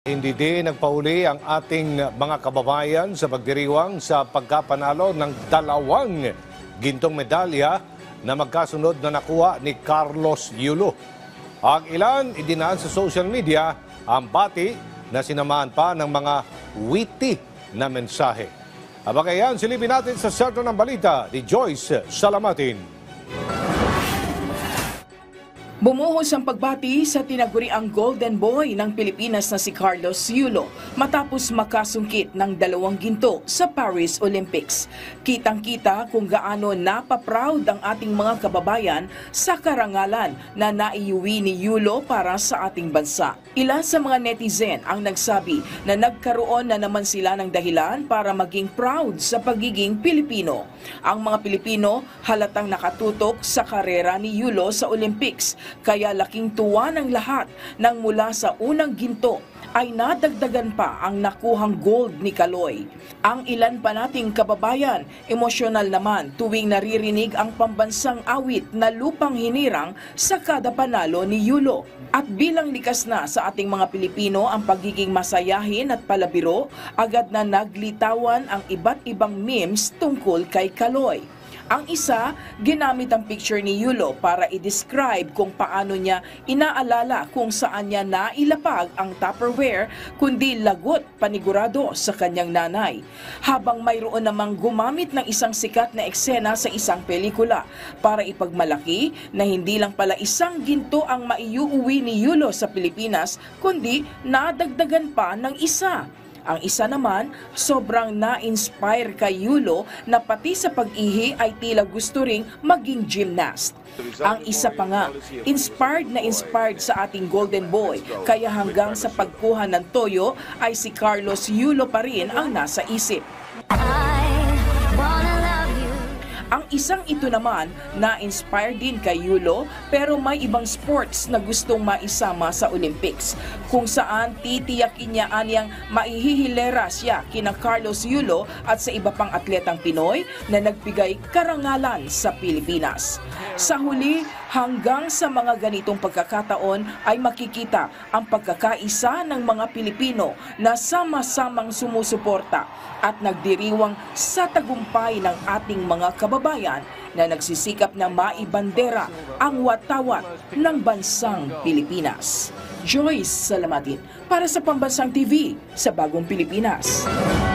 Hindi din nagpahuli ang ating mga kababayan sa pagdiriwang sa pagkapanalo ng 2 gintong medalya na magkasunod na nakuha ni Carlos Yulo. Ang ilan idinaan sa social media ang bati na sinamahan pa ng mga witty na mensahe. Abagayan, silipin natin sa Sentro ng Balita ni Joyce Salamatin. Bumuhos ang pagbati sa tinaguriang Golden Boy ng Pilipinas na si Carlos Yulo matapos makasungkit ng 2 ginto sa Paris Olympics. Kitang-kita kung gaano napaproud ang ating mga kababayan sa karangalan na naiuwi ni Yulo para sa ating bansa. Ilan sa mga netizen ang nagsabi na nagkaroon na naman sila ng dahilan para maging proud sa pagiging Pilipino. Ang mga Pilipino halatang nakatutok sa karera ni Yulo sa Olympics. Kaya laking tuwa ng lahat nang mula sa unang ginto ay nadagdagan pa ang nakuhang gold ni Kaloy. Ang ilan pa nating kababayan, emosyonal naman tuwing naririnig ang pambansang awit na Lupang Hinirang sa kada panalo ni Yulo. At bilang likas na sa ating mga Pilipino ang pagiging masayahin at palabiro, agad na naglitawan ang iba't ibang memes tungkol kay Kaloy. Ang isa, ginamit ang picture ni Yulo para i-describe kung paano niya inaalala kung saan niya nailapag ang Tupperware kundi lagot panigurado sa kanyang nanay. Habang mayroon namang gumamit ng isang sikat na eksena sa isang pelikula para ipagmalaki na hindi lang pala isang ginto ang maiuuwi ni Yulo sa Pilipinas kundi nadagdagan pa ng isa. Ang isa naman, sobrang na-inspire kay Yulo na pati sa pag-ihi ay tila gusto ring maging gymnast. Ang isa pa nga, inspired sa ating Golden Boy, kaya hanggang sa pagkuha ng toyo ay si Carlos Yulo pa rin ang nasa isip. Ang isang ito naman, na-inspire din kay Yulo pero may ibang sports na gustong maisama sa Olympics kung saan titiyakin niya anyang maihihilera siya kina Carlos Yulo at sa iba pang atletang Pinoy na nagbigay karangalan sa Pilipinas. Sa huli, hanggang sa mga ganitong pagkakataon ay makikita ang pagkakaisa ng mga Pilipino na sama-samang sumusuporta at nagdiriwang sa tagumpay ng ating mga kababayan na nagsisikap na maibandera ang watawat ng bansang Pilipinas. Joyce Salamatin para sa Pambansang TV sa Bagong Pilipinas.